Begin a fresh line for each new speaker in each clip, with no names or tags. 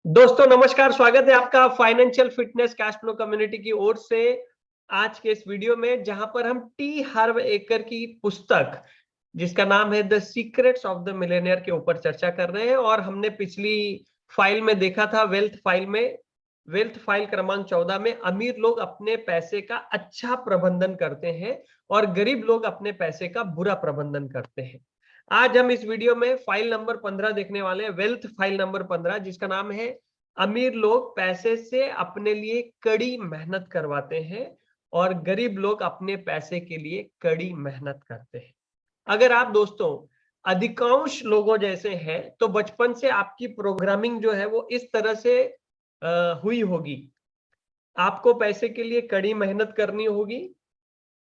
दोस्तों नमस्कार, स्वागत है आपका financial fitness cash flow community की ओर से आज के इस वीडियो में, जहां पर हम टी हार्व एकर की पुस्तक जिसका नाम है the secrets of the Millionaire के ऊपर चर्चा कर रहे हैं। और हमने पिछली फाइल में देखा था, वेल्थ फाइल क्रमांक 14 में अमीर लोग अपने पैसे का अच्छा प्रबंधन करते हैं और गरीब लोग अपने पैसे का बुरा प्रबंधन करते हैं। आज हम इस वीडियो में फाइल नंबर 15 देखने वाले हैं, वेल्थ फाइल नंबर 15, जिसका नाम है अमीर लोग पैसे से अपने लिए कड़ी मेहनत करवाते हैं और गरीब लोग अपने पैसे के लिए कड़ी मेहनत करते हैं। अगर आप दोस्तों अधिकांश लोगों जैसे हैं तो बचपन से आपकी प्रोग्रामिंग जो है वो इस तरह से हुई होगी। आपको पैसे के लिए कड़ी मेहनत करनी होगी।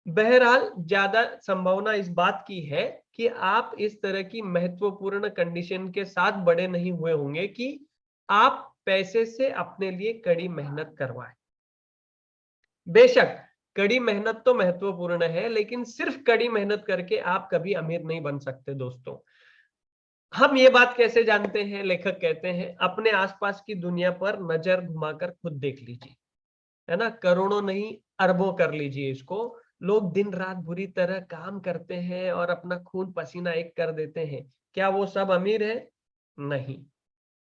बहरहाल ज्यादा संभावना इस बात की है कि आप इस तरह की महत्वपूर्ण कंडीशन के साथ बड़े नहीं हुए होंगे कि आप पैसे से अपने लिए कड़ी मेहनत करवाएं। बेशक कड़ी मेहनत तो महत्वपूर्ण है, लेकिन सिर्फ कड़ी मेहनत करके आप कभी अमीर नहीं बन सकते दोस्तों। हम ये बात कैसे जानते हैं? लेखक कहते हैं अपने आसपास की दुनिया पर नजर घुमाकर खुद देख लीजिए, है ना। करोड़ों नहीं अरबों कर लीजिए इसको। लोग दिन रात बुरी तरह काम करते हैं और अपना खून पसीना एक कर देते हैं। क्या वो सब अमीर है? नहीं।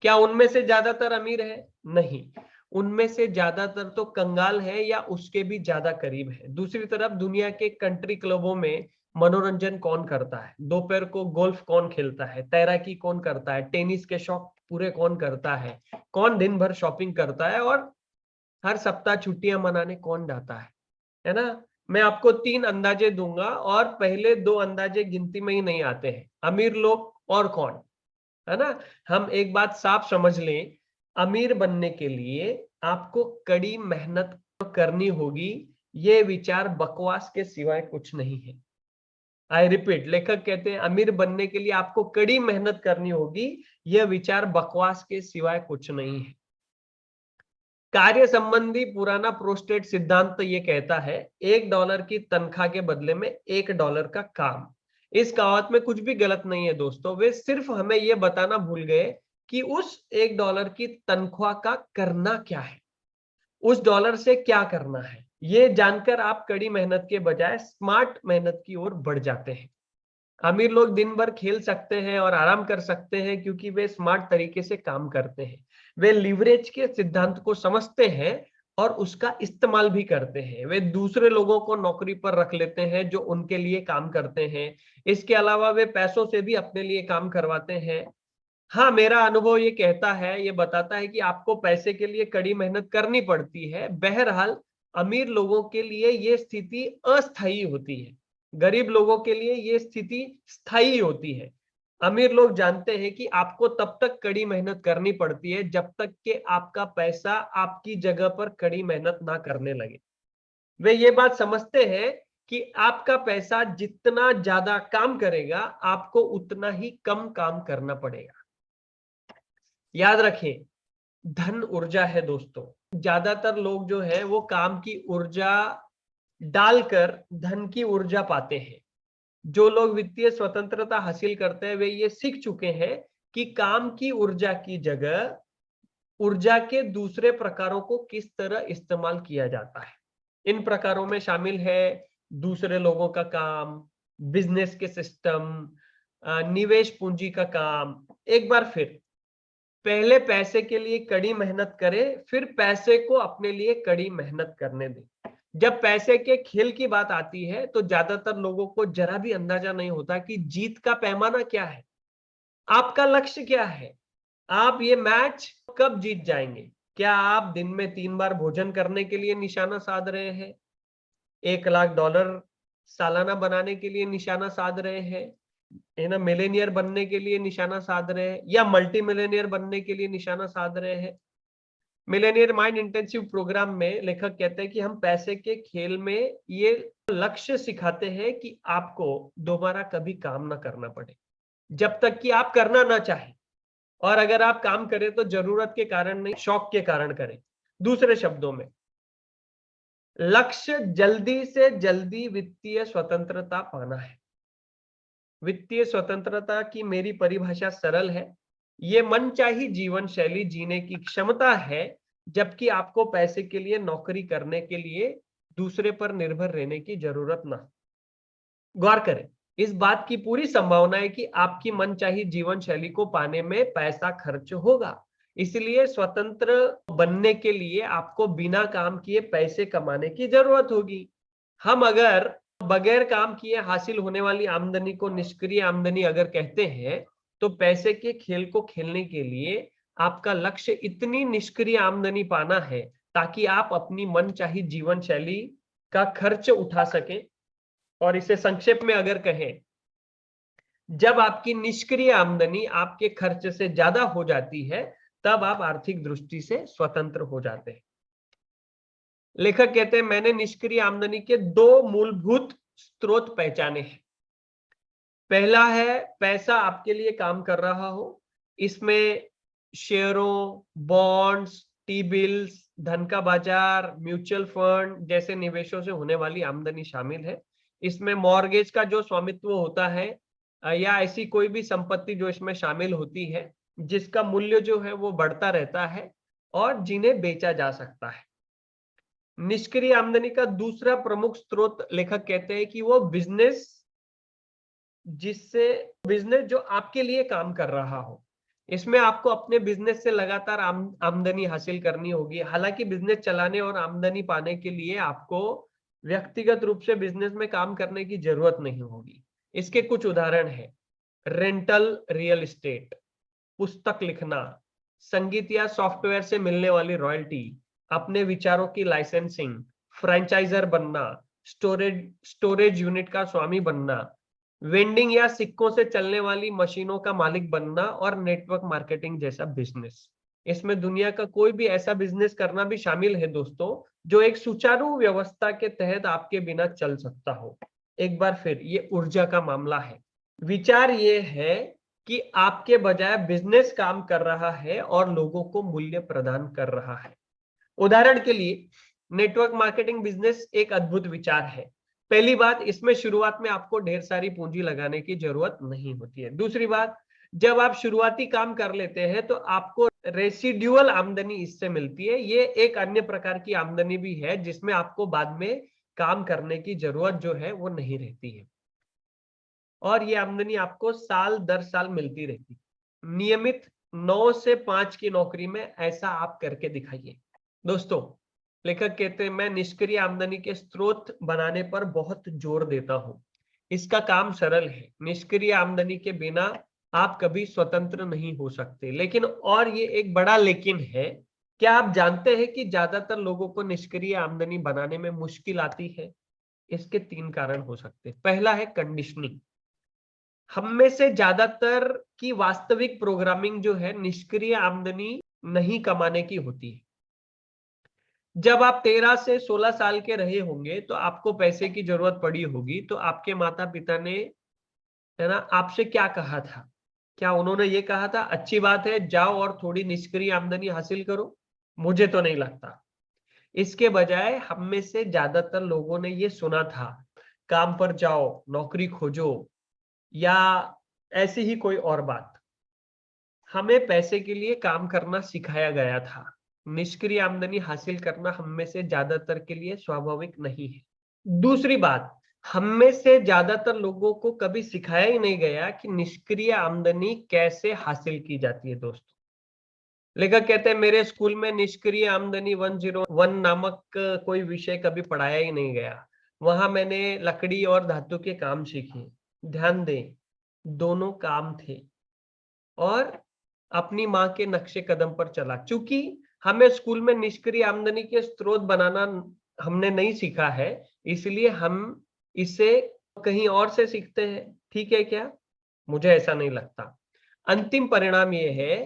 क्या उनमें से ज्यादातर अमीर है? नहीं। उनमें से ज्यादातर तो कंगाल है या उसके भी ज्यादा करीब है। दूसरी तरफ दुनिया के कंट्री क्लबों में मनोरंजन कौन करता है? दोपहर को गोल्फ कौन खेलता है? तैराकी कौन करता है? टेनिस के शौक पूरे कौन करता है? कौन दिन भर शॉपिंग करता है? और हर सप्ताह छुट्टियां मनाने कौन जाता है ना। मैं आपको 3 अंदाजे दूंगा और पहले 2 अंदाजे गिनती में ही नहीं आते हैं। अमीर लोग और कौन, है ना। हम एक बात साफ समझ लें, अमीर बनने के लिए आपको कड़ी मेहनत करनी होगी। ये विचार बकवास के सिवाय कुछ नहीं है। आई रिपीट, लेखक कहते हैं अमीर बनने के लिए आपको कड़ी मेहनत करनी होगी। यह विचार बकवास के सिवाय कुछ नहीं है। कार्य संबंधी पुराना प्रोस्टेट सिद्धांत तो ये कहता है $1 की तनख्वाह के बदले में $1 का काम। इस कहावत में कुछ भी गलत नहीं है दोस्तों। वे सिर्फ हमें ये बताना भूल गए कि उस $1 की तनख्वाह का करना क्या है, उस डॉलर से क्या करना है। ये जानकर आप कड़ी मेहनत के बजाय स्मार्ट मेहनत की ओर बढ़ जाते हैं। अमीर लोग दिन भर खेल सकते हैं और आराम कर सकते हैं क्योंकि वे स्मार्ट तरीके से काम करते हैं। वे लिवरेज के सिद्धांत को समझते हैं और उसका इस्तेमाल भी करते हैं। वे दूसरे लोगों को नौकरी पर रख लेते हैं जो उनके लिए काम करते हैं। इसके अलावा वे पैसों से भी अपने लिए काम करवाते हैं। हाँ, मेरा अनुभव ये कहता है, ये बताता है कि आपको पैसे के लिए कड़ी मेहनत करनी पड़ती है। बहरहाल अमीर लोगों के लिए ये स्थिति अस्थायी होती है, गरीब लोगों के लिए ये स्थिति स्थायी होती है। अमीर लोग जानते हैं कि आपको तब तक कड़ी मेहनत करनी पड़ती है जब तक कि आपका पैसा आपकी जगह पर कड़ी मेहनत ना करने लगे। वे ये बात समझते हैं कि आपका पैसा जितना ज्यादा काम करेगा, आपको उतना ही कम काम करना पड़ेगा। याद रखें, धन ऊर्जा है दोस्तों। ज्यादातर लोग जो है वो काम की ऊर्जा डालकर धन की ऊर्जा पाते हैं। जो लोग वित्तीय स्वतंत्रता हासिल करते हैं वे ये सीख चुके हैं कि काम की ऊर्जा की जगह ऊर्जा के दूसरे प्रकारों को किस तरह इस्तेमाल किया जाता है। इन प्रकारों में शामिल है दूसरे लोगों का काम, बिजनेस के सिस्टम, निवेश पूंजी का काम। एक बार फिर, पहले पैसे के लिए कड़ी मेहनत करें, फिर पैसे को अपने लिए कड़ी मेहनत करने दें। जब पैसे के खेल की बात आती है तो ज्यादातर लोगों को जरा भी अंदाजा नहीं होता कि जीत का पैमाना क्या है, आपका लक्ष्य क्या है, आप ये मैच कब जीत जाएंगे। क्या आप दिन में 3 बार भोजन करने के लिए निशाना साध रहे हैं, $1 लाख सालाना बनाने के लिए निशाना साध रहे हैं, है ना, मिलेनियर बनने के लिए निशाना साध रहे हैं, या मल्टी मिलेनियर बनने के लिए निशाना साध रहे हैं। मिलेनियर माइंड इंटेंसिव प्रोग्राम में लेखक कहते हैं कि हम पैसे के खेल में ये लक्ष्य सिखाते हैं कि आपको दोबारा कभी काम ना करना पड़े, जब तक कि आप करना ना चाहें। और अगर आप काम करें तो जरूरत के कारण नहीं, शौक के कारण करें। दूसरे शब्दों में, लक्ष्य जल्दी से जल्दी वित्तीय स्वतंत्रता पाना है। वित्तीय स्वतंत्रता की मेरी परिभाषा सरल है। ये मनचाही जीवन शैली जीने की क्षमता है, जबकि आपको पैसे के लिए नौकरी करने के लिए दूसरे पर निर्भर रहने की जरूरत ना। गौर करें, इस बात की पूरी संभावना है कि आपकी मनचाही जीवन शैली को पाने में पैसा खर्च होगा। इसलिए स्वतंत्र बनने के लिए आपको बिना काम किए पैसे कमाने की जरूरत होगी। हम अगर बगैर काम किए हासिल होने वाली आमदनी को निष्क्रिय आमदनी अगर कहते हैं, तो पैसे के खेल को खेलने के लिए आपका लक्ष्य इतनी निष्क्रिय आमदनी पाना है ताकि आप अपनी मनचाही जीवन शैली का खर्च उठा सकें। और इसे संक्षेप में अगर कहें, जब आपकी निष्क्रिय आमदनी आपके खर्च से ज्यादा हो जाती है, तब आप आर्थिक दृष्टि से स्वतंत्र हो जाते हैं। लेखक कहते हैं, मैंने निष्क्रिय आमदनी के दो मूलभूत स्रोत पहचाने हैं। पहला है पैसा आपके लिए काम कर रहा हो। इसमें शेयरों, बॉन्ड्स, टी बिल्स, धन का बाजार, म्यूचुअल फंड जैसे निवेशों से होने वाली आमदनी शामिल है। इसमें मॉर्गेज का जो स्वामित्व होता है या ऐसी कोई भी संपत्ति जो इसमें शामिल होती है, जिसका मूल्य जो है वो बढ़ता रहता है और जिन्हें बेचा जा सकता है। निष्क्रिय आमदनी का दूसरा प्रमुख स्रोत लेखक कहते हैं कि वो बिजनेस जो आपके लिए काम कर रहा हो। इसमें आपको अपने बिजनेस से लगातार आमदनी हासिल करनी होगी। हालांकि बिजनेस चलाने और आमदनी पाने के लिए आपको व्यक्तिगत रूप से बिजनेस में काम करने की जरूरत नहीं होगी। इसके कुछ उदाहरण हैं, रेंटल रियल एस्टेट, पुस्तक लिखना, संगीत या सॉफ्टवेयर से मिलने वाली रॉयल्टी, अपने विचारों की लाइसेंसिंग, फ्रेंचाइजर बनना, स्टोरेज यूनिट का स्वामी बनना, वेंडिंग या सिक्कों से चलने वाली मशीनों का मालिक बनना और नेटवर्क मार्केटिंग जैसा बिजनेस। इसमें दुनिया का कोई भी ऐसा बिजनेस करना भी शामिल है दोस्तों, जो एक सुचारू व्यवस्था के तहत आपके बिना चल सकता हो। एक बार फिर, ये ऊर्जा का मामला है। विचार ये है कि आपके बजाय बिजनेस काम कर रहा है और लोगों को मूल्य प्रदान कर रहा है। उदाहरण के लिए, नेटवर्क मार्केटिंग बिजनेस एक अद्भुत विचार है। पहली बात, इसमें शुरुआत में आपको ढेर सारी पूंजी लगाने की जरूरत नहीं होती है। दूसरी बात, जब आप शुरुआती काम कर लेते हैं तो आपको रेसिडुअल आमदनी इससे मिलती है। ये एक अन्य प्रकार की आमदनी भी है जिसमें आपको बाद में काम करने की जरूरत जो है वो नहीं रहती है, और ये आमदनी आपको साल दर साल मिलती रहती है। नियमित 9 से 5 की नौकरी में ऐसा आप करके दिखाइए। दोस्तों, लेखक कहते हैं, मैं निष्क्रिय आमदनी के स्रोत बनाने पर बहुत जोर देता हूं। इसका काम सरल है। निष्क्रिय आमदनी के बिना आप कभी स्वतंत्र नहीं हो सकते। लेकिन, और ये एक बड़ा लेकिन है, क्या आप जानते हैं कि ज्यादातर लोगों को निष्क्रिय आमदनी बनाने में मुश्किल आती है? इसके 3 कारण हो सकते हैं। पहला है कंडीशनिंग। हम में से ज्यादातर की वास्तविक प्रोग्रामिंग जो है निष्क्रिय आमदनी नहीं कमाने की होती है। जब आप 13 से 16 साल के रहे होंगे तो आपको पैसे की जरूरत पड़ी होगी, तो आपके माता पिता ने, है ना, आपसे क्या कहा था? क्या उन्होंने ये कहा था, अच्छी बात है, जाओ और थोड़ी निष्क्रिय आमदनी हासिल करो? मुझे तो नहीं लगता। इसके बजाय हम में से ज्यादातर लोगों ने ये सुना था, काम पर जाओ, नौकरी खोजो, या ऐसी ही कोई और बात। हमें पैसे के लिए काम करना सिखाया गया था। निष्क्रिय आमदनी हासिल करना हम में से ज्यादातर के लिए स्वाभाविक नहीं है। दूसरी बात, हम में से ज्यादातर लोगों को कभी सिखाया ही नहीं गया कि निष्क्रिय आमदनी कैसे हासिल की जाती है। दोस्तों, लेखक कहते हैं, मेरे स्कूल में निष्क्रिय आमदनी 101 नामक कोई विषय कभी पढ़ाया ही नहीं गया। वहां मैंने लकड़ी और धातु के काम सीखे। ध्यान दें, दोनों काम थे, और अपनी माँ के नक्शे कदम पर चला। क्योंकि हमें स्कूल में निष्क्रिय आमदनी के स्रोत बनाना हमने नहीं सीखा है, इसलिए हम इसे कहीं और से सीखते हैं। ठीक है क्या? मुझे ऐसा नहीं लगता। अंतिम परिणाम यह है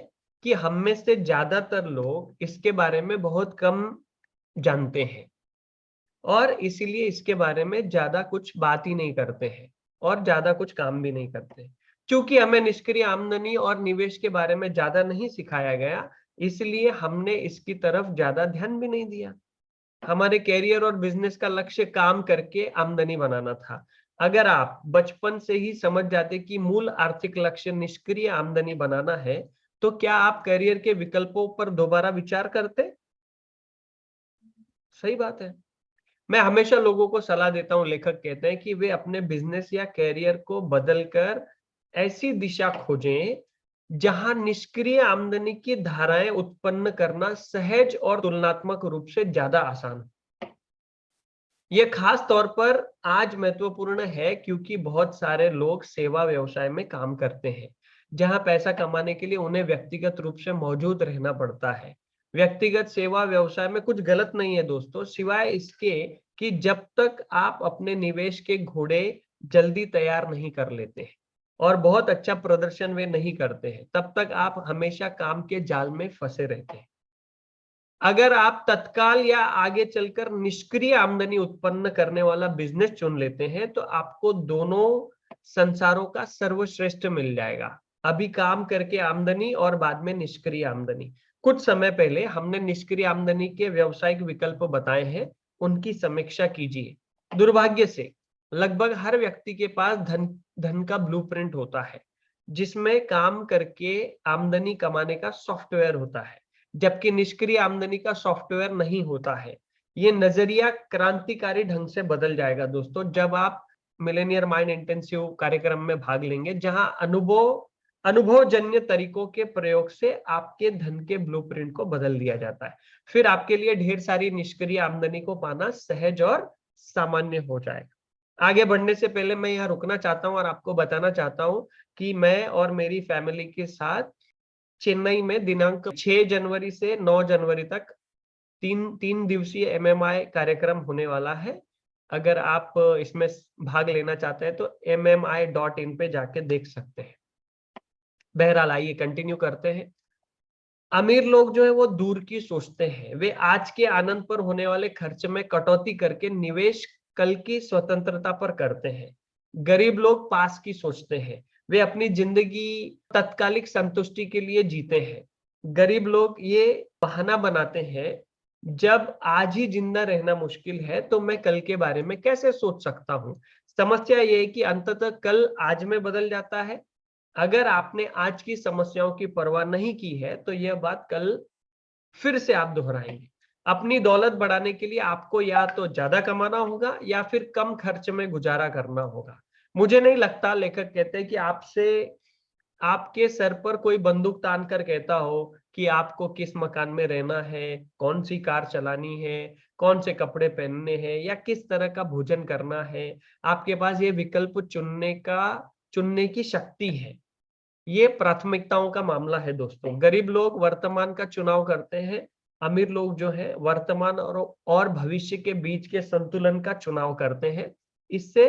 कि हम में से ज्यादातर लोग इसके बारे में बहुत कम जानते हैं, और इसीलिए इसके बारे में ज्यादा कुछ बात ही नहीं करते हैं और ज्यादा कुछ काम भी नहीं करते। क्योंकि हमें निष्क्रिय आमदनी और निवेश के बारे में ज्यादा नहीं सिखाया गया, इसलिए हमने इसकी तरफ ज्यादा ध्यान भी नहीं दिया। हमारे कैरियर और बिजनेस का लक्ष्य काम करके आमदनी बनाना था। अगर आप बचपन से ही समझ जाते कि मूल आर्थिक लक्ष्य निष्क्रिय आमदनी बनाना है, तो क्या आप करियर के विकल्पों पर दोबारा विचार करते? सही बात है। मैं हमेशा लोगों को सलाह देता हूँ, लेखक कहते हैं कि वे अपने बिजनेस या करियर को बदलकर ऐसी दिशा खोजें जहां निष्क्रिय आमदनी की धाराएं उत्पन्न करना सहज और तुलनात्मक रूप से ज्यादा आसान हो। यह खास तौर पर आज महत्वपूर्ण है क्योंकि बहुत सारे लोग सेवा व्यवसाय में काम करते हैं, जहां पैसा कमाने के लिए उन्हें व्यक्तिगत रूप से मौजूद रहना पड़ता है। व्यक्तिगत सेवा व्यवसाय में कुछ गलत नहीं है दोस्तों, सिवाय इसके कि जब तक आप अपने निवेश के घोड़े जल्दी तैयार नहीं कर लेते हैं और बहुत अच्छा प्रदर्शन वे नहीं करते हैं, तब तक आप हमेशा काम के जाल में फंसे रहते हैं। अगर आप तत्काल या आगे चलकर निष्क्रिय आमदनी उत्पन्न करने वाला बिजनेस चुन लेते हैं, तो आपको दोनों संसारों का सर्वश्रेष्ठ मिल जाएगा। अभी काम करके आमदनी और बाद में निष्क्रिय आमदनी। कुछ समय पहले हमने निष्क्रिय आमदनी के व्यावसायिक विकल्प बताए हैं, उनकी समीक्षा कीजिए। दुर्भाग्य से लगभग हर व्यक्ति के पास धन का ब्लूप्रिंट होता है, जिसमें काम करके आमदनी कमाने का सॉफ्टवेयर होता है, जबकि निष्क्रिय आमदनी का सॉफ्टवेयर नहीं होता है। ये नजरिया क्रांतिकारी ढंग से बदल जाएगा दोस्तों, जब आप मिलेनियर माइंड इंटेंसिव कार्यक्रम में भाग लेंगे, जहां अनुभवजन्य तरीकों के प्रयोग से आपके धन के ब्लूप्रिंट को बदल दिया जाता है। फिर आपके लिए ढेर सारी निष्क्रिय आमदनी को पाना सहज और सामान्य हो जाएगा। आगे बढ़ने से पहले मैं यहाँ रुकना चाहता हूँ और आपको बताना चाहता हूँ कि मैं और मेरी फैमिली के साथ चेन्नई में दिनांक 6 जनवरी से 9 जनवरी तक तीन दिवसीय एमएमआई कार्यक्रम होने वाला है। अगर आप इसमें भाग लेना चाहते हैं तो mmi.in पे जाके देख सकते हैं। बहरहाल आइए कंटिन्यू करते हैं। अमीर लोग जो है वो दूर की सोचते हैं, वे आज के आनंद पर होने वाले खर्च में कटौती करके निवेश कल की स्वतंत्रता पर करते हैं। गरीब लोग पास की सोचते हैं, वे अपनी जिंदगी तत्कालिक संतुष्टि के लिए जीते हैं। गरीब लोग ये बहाना बनाते हैं, जब आज ही जिंदा रहना मुश्किल है तो मैं कल के बारे में कैसे सोच सकता हूँ। समस्या ये है कि अंततः कल आज में बदल जाता है। अगर आपने आज की समस्याओं की परवाह नहीं की है तो यह बात कल फिर से आप दोहराएंगे। अपनी दौलत बढ़ाने के लिए आपको या तो ज्यादा कमाना होगा या फिर कम खर्च में गुजारा करना होगा। मुझे नहीं लगता, लेखक कहते हैं, कि आपसे आपके सर पर कोई बंदूक तान कर कहता हो कि आपको किस मकान में रहना है, कौन सी कार चलानी है, कौन से कपड़े पहनने हैं या किस तरह का भोजन करना है। आपके पास ये विकल्प चुनने की शक्ति है। ये प्राथमिकताओं का मामला है दोस्तों। गरीब लोग वर्तमान का चुनाव करते हैं, अमीर लोग जो है वर्तमान और भविष्य के बीच के संतुलन का चुनाव करते हैं। इससे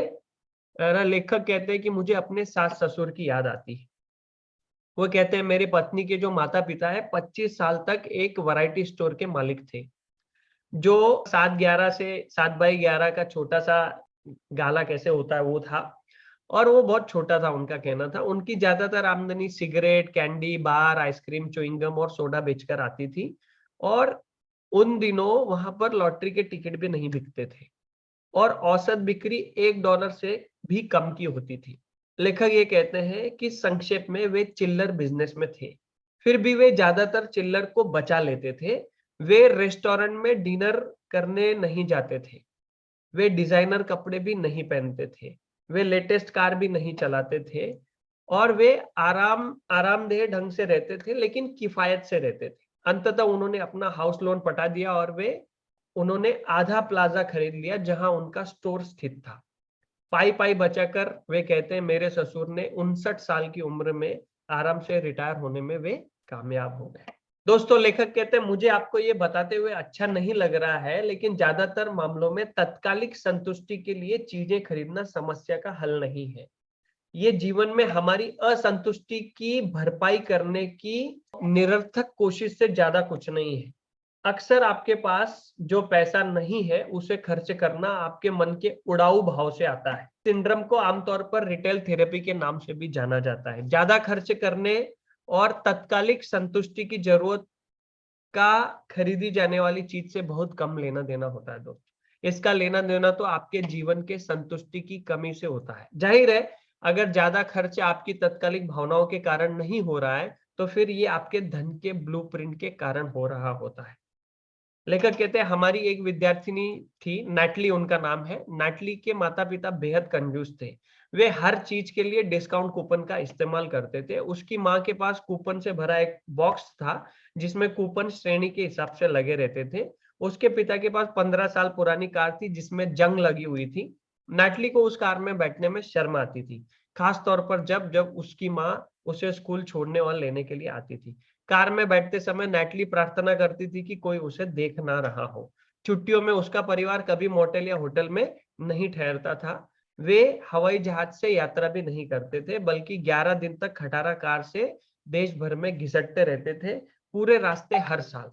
लेखक कहते हैं कि मुझे अपने सास ससुर की याद आती है। वो कहते हैं मेरी पत्नी के जो माता पिता है 25 साल तक एक वैरायटी स्टोर के मालिक थे, जो 7x11 का छोटा सा गाला कैसे होता है वो था, और वो बहुत छोटा था, उनका कहना था। उनकी ज्यादातर आमदनी सिगरेट, कैंडी, बार, आइसक्रीम, च्युइंगम और सोडा बेचकर आती थी, और उन दिनों वहां पर लॉटरी के टिकट भी नहीं बिकते थे और औसत बिक्री $1 से भी कम की होती थी। लेखक ये कहते हैं कि संक्षेप में वे चिल्लर बिजनेस में थे, फिर भी वे ज्यादातर चिल्लर को बचा लेते थे। वे रेस्टोरेंट में डिनर करने नहीं जाते थे, वे डिजाइनर कपड़े भी नहीं पहनते थे, वे लेटेस्ट कार भी नहीं चलाते थे, और वे आरामदेह ढंग से रहते थे, लेकिन किफायत से रहते थे। अंततः उन्होंने अपना हाउस लोन पटा दिया और उन्होंने आधा प्लाजा खरीद लिया जहां उनका स्टोर स्थित था। पाई पाई बचाकर वे कहते हैं मेरे ससुर ने 59 साल की उम्र में आराम से रिटायर होने में वे कामयाब हो गए। दोस्तों, लेखक कहते हैं मुझे आपको ये बताते हुए अच्छा नहीं लग रहा है, लेकिन ज्यादातर मामलों में तात्कालिक संतुष्टि के लिए चीजें खरीदना समस्या का हल नहीं है। ये जीवन में हमारी असंतुष्टि की भरपाई करने की निरर्थक कोशिश से ज्यादा कुछ नहीं है। अक्सर आपके पास जो पैसा नहीं है उसे खर्च करना आपके मन के उड़ाऊ भाव से आता है। सिंड्रोम को आमतौर पर रिटेल थेरेपी के नाम से भी जाना जाता है। ज्यादा खर्च करने और तत्कालिक संतुष्टि की जरूरत का खरीदी जाने वाली चीज से बहुत कम लेना देना होता है दोस्तों। इसका लेना देना तो आपके जीवन के संतुष्टि की कमी से होता है। जाहिर है, अगर ज्यादा खर्च आपकी तत्कालिक भावनाओं के कारण नहीं हो रहा है तो फिर ये आपके धन के ब्लूप्रिंट के कारण हो रहा होता है। लेखक कहते हैं हमारी एक विद्यार्थिनी थी, नैटली उनका नाम है। नैटली के माता-पिता बेहद कंजूस थे। वे हर चीज के लिए डिस्काउंट कूपन का इस्तेमाल करते थे। उसकी माँ के पास कूपन से भरा एक बॉक्स था, जिसमें कूपन श्रेणी के हिसाब से लगे रहते थे। उसके पिता के पास 15 साल पुरानी कार थी, जिसमें जंग लगी हुई थी। नैटली को उस कार में बैठने में शर्म आती थी, खास तौर पर जब जब उसकी माँ उसे स्कूल छोड़ने और लेने के लिए आती थी। कार में बैठते समय नैटली प्रार्थना करती थी कि कोई उसे देख ना रहा हो। छुट्टियों में उसका परिवार कभी मोटेल या होटल में नहीं ठहरता था। वे हवाई जहाज से यात्रा भी नहीं करते थे, बल्कि 11 दिन तक खटारा कार से देश भर में घिसटते रहते थे, पूरे रास्ते हर साल।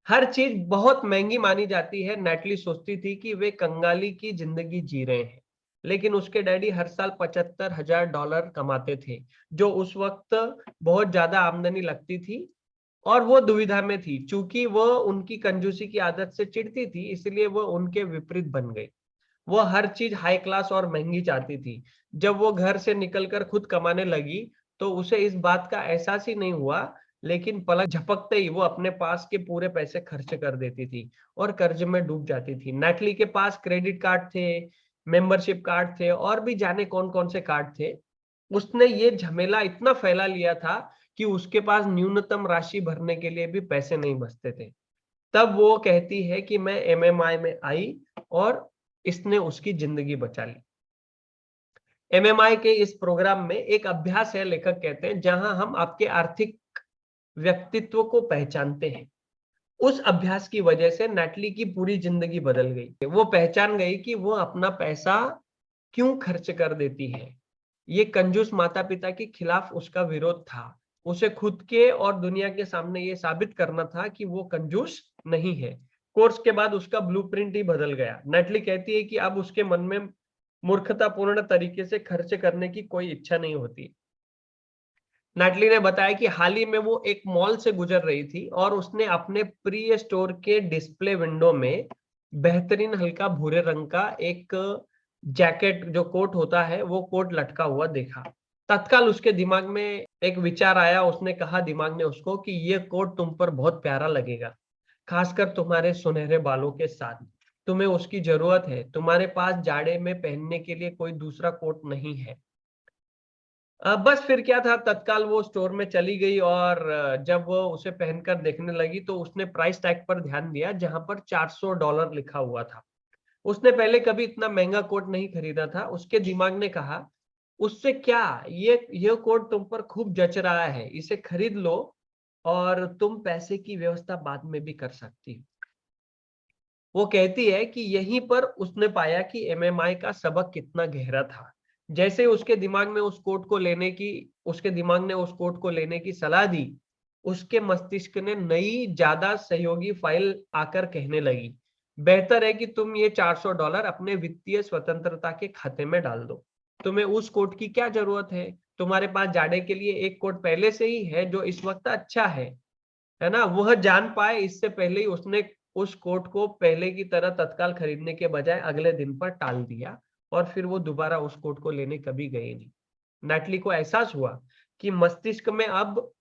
हर चीज बहुत महंगी मानी जाती है। नैटली सोचती थी कि वे कंगाली की जिंदगी जी रहे हैं, लेकिन उसके डैडी हर साल $75,000 कमाते थे, जो उस वक्त बहुत ज्यादा आमदनी लगती थी। और वो दुविधा में थी, चूंकि वो उनकी कंजूसी की आदत से चिढ़ती थी, इसलिए वो उनके विपरीत बन गई। वो हर चीज हाई क्लास और महंगी चाहती थी। जब वो घर से निकलकर खुद कमाने लगी, तो उसे इस बात का एहसास ही नहीं हुआ, लेकिन पलक झपकते ही वो अपने पास के पूरे पैसे खर्च कर देती थी और कर्ज में डूब जाती थी। नैटली के पास क्रेडिट कार्ड थे, मेंबरशिप कार्ड थे और भी जाने कौन-कौन से कार्ड थे। उसने ये झमेला इतना फैला लिया था कि उसके पास न्यूनतम राशि भरने के लिए भी पैसे नहीं बचते थे। तब वो कहती है कि मैं एमएमआई में आई और इसने उसकी जिंदगी बचा ली। एमएमआई के इस प्रोग्राम में एक अभ्यास है, लेखक कहते हैं, जहां हम आपके आर्थिक व्यक्तित्व को पहचानते हैं। उस अभ्यास की वजह से नैटली की पूरी जिंदगी बदल गई। वो पहचान गई कि वो अपना पैसा क्यों खर्च कर देती है। ये कंजूस माता-पिता के खिलाफ उसका विरोध था। उसे खुद के और दुनिया के सामने ये साबित करना था कि वो कंजूस नहीं है। कोर्स के बाद उसका ब्लूप्रिंट ही बदल गया। नैटली कहती है कि अब उसके मन में मूर्खतापूर्ण तरीके से खर्च करने की कोई इच्छा नहीं होती। नैटली ने बताया कि हाल ही में वो एक मॉल से गुजर रही थी और उसने अपने प्रिय स्टोर के डिस्प्ले विंडो में बेहतरीन हल्का भूरे रंग का एक जैकेट, जो कोट होता है, वो कोट लटका हुआ देखा। तत्काल उसके दिमाग में एक विचार आया। उसने कहा दिमाग ने उसको कि ये कोट तुम पर बहुत प्यारा लगेगा, खासकर तुम्हारे सुनहरे बालों के साथ। तुम्हें उसकी जरूरत है। तुम्हारे पास जाड़े में पहनने के लिए कोई दूसरा कोट नहीं है। बस फिर क्या था, तत्काल वो स्टोर में चली गई और जब वो उसे पहनकर देखने लगी, तो उसने प्राइस टैग पर ध्यान दिया, जहां पर $400 लिखा हुआ था। उसने पहले कभी इतना महंगा कोट नहीं खरीदा था। उसके दिमाग ने कहा, उससे क्या, ये कोट तुम पर खूब जच रहा है, इसे खरीद लो और तुम पैसे की व्यवस्था बाद में भी कर सकती हो। वो कहती है कि यहीं पर उसने पाया कि एमएमआई का सबक कितना गहरा था। जैसे उसके दिमाग ने उस कोट को लेने की सलाह दी, उसके मस्तिष्क ने नई ज्यादा सहयोगी फाइल आकर कहने लगी, बेहतर है कि तुम ये $400 अपने वित्तीय स्वतंत्रता के खाते में डाल दो। तुम्हें उस कोट की क्या जरूरत है? तुम्हारे पास जाड़े के लिए एक कोट पहले से ही है, जो इस वक्त अच्छा है ना? वह जान पाए इससे पहले ही उसने उस कोट को पहले की तरह तत्काल खरीदने के बजाय अगले दिन पर टाल दिया और फिर वो दोबारा उस कोट को लेने कभी गए नहीं। नैटली को एहसास हुआ कि मस्तिष्क में अब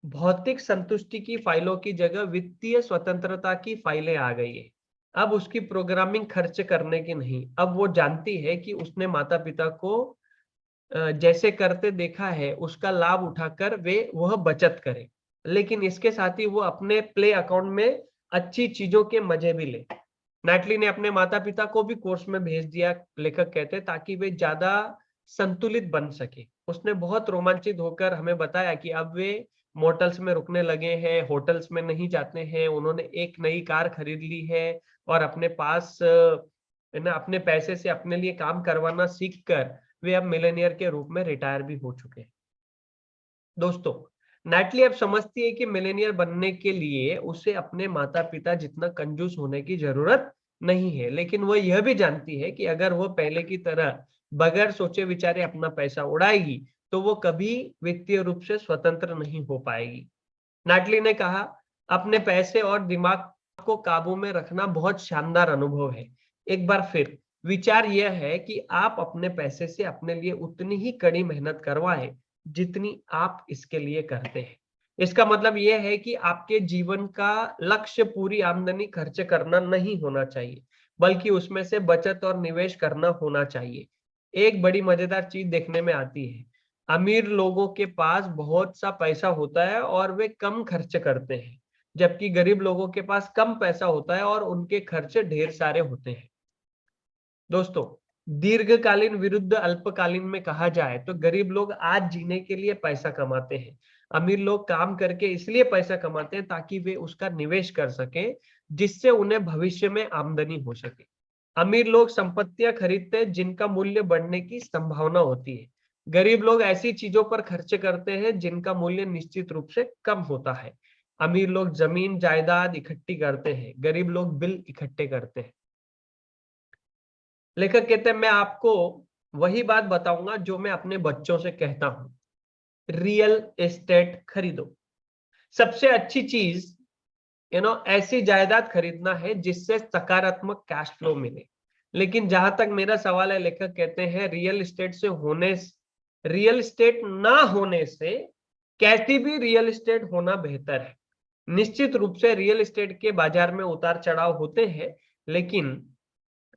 भौतिक संतुष्टि की फाइलों की जगह वित्तीय स्वतंत्रता की फाइलें आ गई है। अब उसकी प्रोग्रामिंग खर्च करने की नहीं। अब वो जानती है कि उसने माता-पिता को जैसे करते देखा है, उसका लाभ उठाकर वह बचत करे। लेकिन इसके साथ ही वो अपने प्ले अकाउंट में अच्छी चीजों के मजे भी ले। नैटली ने अपने माता-पिता को भी कोर्स में भेज दिया, लेखक कहते हैं, ताकि वे ज्यादा संतुलित बन सके। उसने बहुत रोमांचित होकर हमें बताया कि अब वे मोटल्स में रुकने लगे हैं, होटल्स में नहीं जाते हैं। उन्होंने एक नई कार खरीद ली है और अपने पास है ना, अपने पैसे से अपने लिए काम करवाना सीखकर वे अब मिलेनियर के रूप में रिटायर भी हो चुके हैं। दोस्तों, नैटली अब समझती है कि मिलेनियर बनने के लिए उसे अपने माता-पिता जितना कंजूस होने की जरूरत नहीं है, लेकिन वो यह भी जानती है कि अगर वो पहले की तरह बगैर सोचे विचारे अपना पैसा उड़ाएगी, तो वो कभी वित्तीय रूप से स्वतंत्र नहीं हो पाएगी। नैटली ने कहा, अपने पैसे और दिमाग को काबू में रखना बहुत शानदार अनुभव है। एक बार फिर विचार यह है कि आप अपने पैसे से अपने लिए उतनी ही कड़ी मेहनत करवाएं, जितनी आप इसके लिए करते हैं। इसका मतलब यह है कि आपके जीवन का लक्ष्य पूरी आमदनी खर्च करना नहीं होना चाहिए, बल्कि उसमें से बचत और निवेश करना होना चाहिए। एक बड़ी मजेदार चीज देखने में आती है, अमीर लोगों के पास बहुत सा पैसा होता है और वे कम खर्च करते हैं, जबकि गरीब लोगों के पास कम पैसा होता है और उनके खर्चे ढेर सारे होते हैं। दोस्तों, दीर्घकालीन विरुद्ध अल्पकालीन में कहा जाए तो गरीब लोग आज जीने के लिए पैसा कमाते हैं। अमीर लोग काम करके इसलिए पैसा कमाते हैं ताकि वे उसका निवेश कर सकें, जिससे उन्हें भविष्य में आमदनी हो सके। अमीर लोग संपत्तियां खरीदते हैं जिनका मूल्य बढ़ने की संभावना होती है। गरीब लोग ऐसी चीजों पर खर्च करते हैं जिनका मूल्य निश्चित रूप से कम होता है। अमीर लोग जमीन जायदाद इकट्ठी करते हैं, गरीब लोग बिल इकट्ठे करते हैं। लेखक कहते हैं, मैं आपको वही बात बताऊंगा जो मैं अपने बच्चों से कहता हूं, रियल एस्टेट खरीदो। सबसे अच्छी चीज ऐसी जायदाद खरीदना है जिससे सकारात्मक कैश फ्लो मिले। लेकिन जहां तक मेरा सवाल है, लेखक कहते हैं रियल एस्टेट ना होने से कैसी भी रियल एस्टेट होना बेहतर है। निश्चित रूप से रियल एस्टेट के बाजार में उतार चढ़ाव होते हैं, लेकिन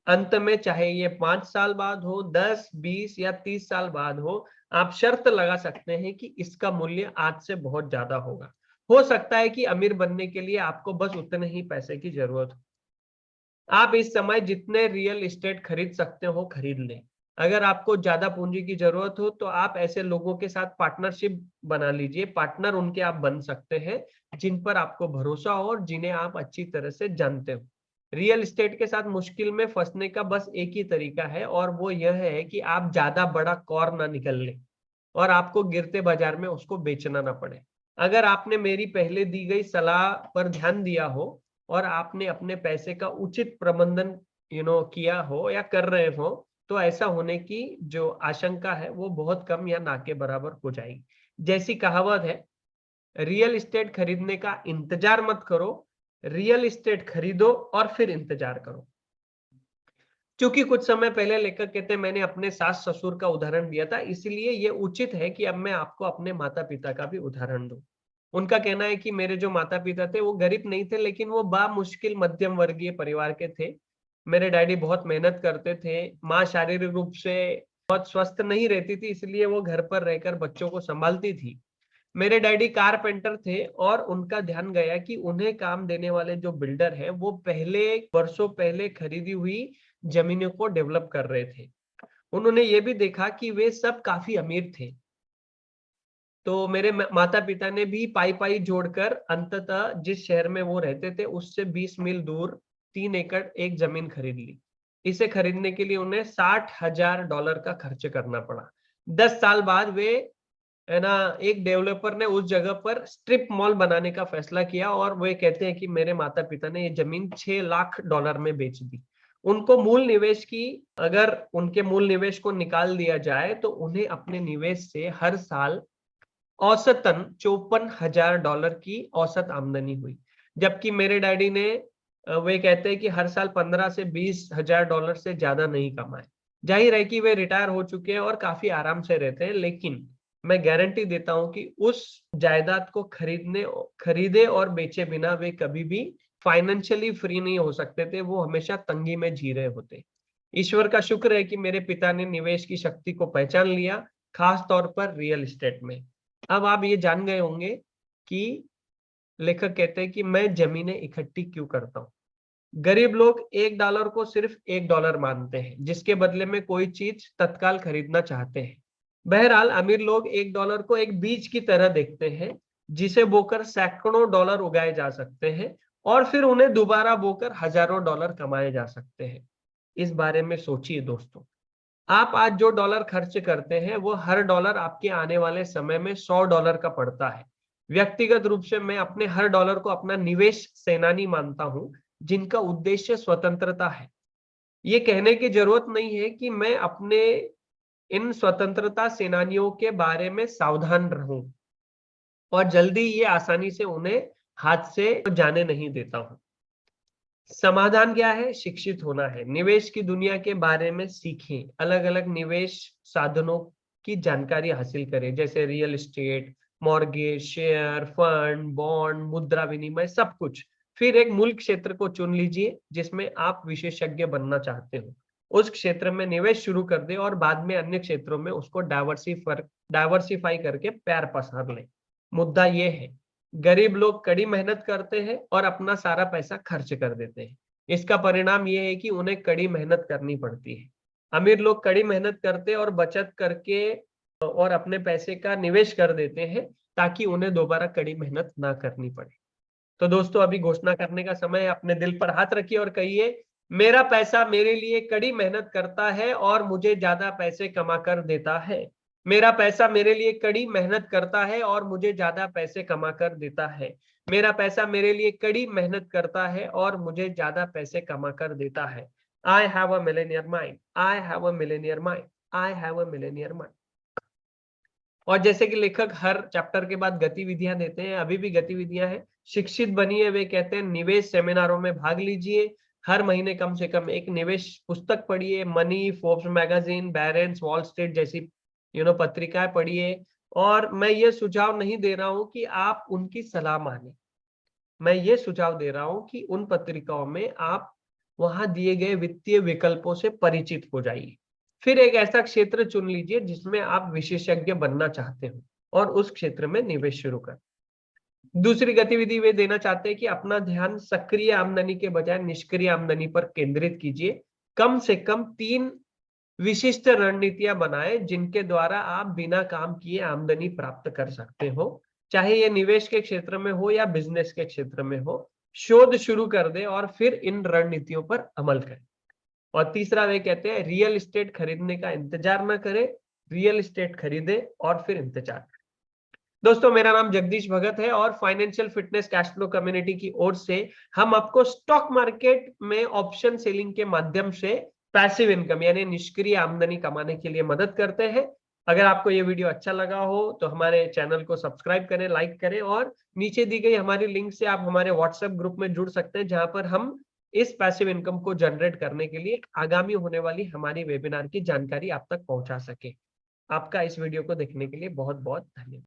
अंत में चाहे ये 5 साल बाद हो, 10, 20 या 30 साल बाद हो, आप शर्त लगा सकते हैं कि इसका मूल्य आज से बहुत ज्यादा होगा। हो सकता है कि अमीर बनने के लिए आपको बस उतने ही पैसे की जरूरत हो। आप इस समय जितने रियल एस्टेट खरीद सकते हो खरीद लें। अगर आपको ज्यादा पूंजी की जरूरत हो तो आप ऐसे लोगों के साथ पार्टनरशिप बना लीजिए। पार्टनर उनके आप बन सकते हैं जिन पर आपको भरोसा हो और जिन्हें आप अच्छी तरह से जानते हो। रियल एस्टेट के साथ मुश्किल में फंसने का बस एक ही तरीका है, और वो यह है कि आप ज्यादा बड़ा कौर ना निकल लें और आपको गिरते बाजार में उसको बेचना ना पड़े। अगर आपने मेरी पहले दी गई सलाह पर ध्यान दिया हो और आपने अपने पैसे का उचित प्रबंधन किया हो या कर रहे हो, तो ऐसा होने की जो आशंका है वो बहुत कम या ना के बराबर हो जाएगी। जैसी कहावत है, रियल एस्टेट खरीदने का इंतजार मत करो, रियल एस्टेट खरीदो और फिर इंतजार करो। क्योंकि कुछ समय पहले लेखक कहते हैं, मैंने अपने सास ससुर का उदाहरण दिया था, इसलिए ये उचित है कि अब मैं आपको अपने माता पिता का भी उदाहरण दूं। उनका कहना है कि मेरे जो माता पिता थे वो गरीब नहीं थे, लेकिन वो मुश्किल मध्यम वर्गीय परिवार के थे। मेरे डैडी बहुत मेहनत करते थे। माँ शारीरिक रूप से बहुत स्वस्थ नहीं रहती थी, इसलिए वो घर पर रहकर बच्चों को संभालती थी। मेरे डैडी कारपेंटर थे और उनका ध्यान गया कि उन्हें काम देने वाले जो बिल्डर हैं वो पहले वर्षों पहले खरीदी हुई जमीनों को डेवलप कर रहे थे। उन्होंने ये भी देखा कि वे सब काफी अमीर थे, तो मेरे माता पिता ने भी पाई पाई जोड़कर अंततः जिस शहर में वो रहते थे उससे 20 मील दूर 3 एकड़ एक जमीन खरीद ली। इसे खरीदने के लिए उन्हें $60,000 का खर्च करना पड़ा। 10 साल बाद वे है ना, एक डेवलपर ने उस जगह पर स्ट्रिप मॉल बनाने का फैसला किया और वे कहते हैं कि मेरे माता पिता ने ये जमीन $6 लाख में बेच दी। उनको मूल निवेश की अगर उनके मूल निवेश को निकाल दिया जाए तो उन्हें अपने निवेश से हर साल औसतन $54,000 की औसत आमदनी हुई। जबकि मेरे डैडी ने वे कहते हैं कि हर साल 15 से $20,000 से ज्यादा नहीं कमाए। जाहिर है कि वे रिटायर हो चुके हैं और काफी आराम से रहते हैं, लेकिन मैं गारंटी देता हूं कि उस जायदाद को खरीदे और बेचे बिना वे कभी भी फाइनेंशियली फ्री नहीं हो सकते थे। वो हमेशा तंगी में जी रहे होते। ईश्वर का शुक्र है कि मेरे पिता ने निवेश की शक्ति को पहचान लिया, खास तौर पर रियल एस्टेट में। अब आप ये जान गए होंगे कि लेखक कहते हैं कि मैं जमीनें इकट्ठी क्यों करता हूं। गरीब लोग $1 को सिर्फ $1 मानते हैं, जिसके बदले में कोई चीज तत्काल खरीदना चाहते हैं। बहरहाल अमीर लोग $1 को एक बीज की तरह देखते हैं, जिसे बोकर सैकड़ों डॉलर उगाए जा सकते हैं और फिर उन्हें दोबारा बोकर हजारों डॉलर कमाए जा सकते हैं। इस बारे में सोचिए दोस्तों। आप आज जो डॉलर खर्च करते हैं वो हर डॉलर आपके आने वाले समय में $100 का पड़ता है। व्यक्तिगत रूप से मैं अपने हर डॉलर को अपना निवेश सेनानी मानता हूं, जिनका उद्देश्य स्वतंत्रता है। ये कहने की जरूरत नहीं है कि मैं अपने इन स्वतंत्रता सेनानियों के बारे में सावधान रहूं और जल्दी ये आसानी से उन्हें हाथ से जाने नहीं देता हूं। समाधान क्या है? शिक्षित होना है। निवेश की दुनिया के बारे में सीखें, अलग अलग निवेश साधनों की जानकारी हासिल करें, जैसे real estate, mortgage, share, fund, bond, मुद्रा विनिमय, सब कुछ। फिर एक मूल क्षेत्र को चुन लीजिए जिसमें आप विशेषज्ञ बनना चाहते हो, उस क्षेत्र में निवेश शुरू कर दे और बाद में अन्य क्षेत्रों में उसको डाइवर्सिफाई करके पैर पसार ले। मुद्दा ये है, गरीब लोग कड़ी मेहनत करते हैं और अपना सारा पैसा खर्च कर देते हैं। इसका परिणाम ये है कि उन्हें कड़ी मेहनत करनी पड़ती है। अमीर लोग कड़ी मेहनत करते और बचत करके और अपने पैसे का निवेश कर देते हैं ताकि उन्हें दोबारा कड़ी मेहनत ना करनी पड़े। तो दोस्तों, अभी घोषणा करने का समय है। अपने दिल पर हाथ रखिए और कहिए, मेरा पैसा मेरे लिए कड़ी मेहनत करता है और मुझे ज्यादा पैसे कमा कर देता है। मेरा पैसा मेरे लिए कड़ी मेहनत करता है और मुझे ज्यादा पैसे कमा कर देता है। मेरा पैसा मेरे लिए कड़ी मेहनत करता है और मुझे ज्यादा पैसे कमा कर देता है। I have a millionaire mind, I have a millionaire mind, I have a millionaire mind. और जैसे कि लेखक हर चैप्टर के बाद गतिविधियां देते हैं, अभी भी गतिविधियां हैं। शिक्षित बनिए, वे कहते हैं निवेश सेमिनारों में भाग लीजिए, हर महीने कम से कम एक निवेश पुस्तक पढ़िए, money, Forbes magazine, बैरेंस, wall street जैसी पत्रिकाएं पढ़िए। और मैं ये सुझाव नहीं दे रहा हूं कि आप उनकी सलाह माने, मैं ये सुझाव दे रहा हूं कि उन पत्रिकाओं में आप वहां दिए गए वित्तीय विकल्पों से परिचित हो जाइए। फिर एक ऐसा क्षेत्र चुन लीजिए जिसमें आप विशेषज्ञ बनना चाहते हो और उस क्षेत्र में निवेश शुरू कर। दूसरी गतिविधि वे देना चाहते हैं कि अपना ध्यान सक्रिय आमदनी के बजाय निष्क्रिय आमदनी पर केंद्रित कीजिए। कम से कम 3 विशिष्ट रणनीतियां बनाएं जिनके द्वारा आप बिना काम किए आमदनी प्राप्त कर सकते हो, चाहे ये निवेश के क्षेत्र में हो या बिजनेस के क्षेत्र में हो। शोध शुरू कर दे और फिर इन रणनीतियों पर अमल करें। और तीसरा वे कहते हैं, रियल एस्टेट खरीदने का इंतजार न करें, रियल एस्टेट खरीदे और फिर इंतजार करें। दोस्तों, मेरा नाम जगदीश भगत है और financial fitness cash flow community की ओर से हम आपको स्टॉक मार्केट में ऑप्शन सेलिंग के माध्यम से पैसिव इनकम यानी निष्क्रिय आमदनी कमाने के लिए मदद करते हैं। अगर आपको ये वीडियो अच्छा लगा हो तो हमारे चैनल को सब्सक्राइब करें, लाइक करें और नीचे दी गई हमारी लिंक से आप हमारे व्हाट्सएप ग्रुप में जुड़ सकते हैं, जहां पर हम इस पैसिव इनकम को जनरेट करने के लिए आगामी होने वाली हमारी वेबिनार की जानकारी आप तक पहुंचा सके। आपका इस वीडियो को देखने के लिए बहुत बहुत धन्यवाद।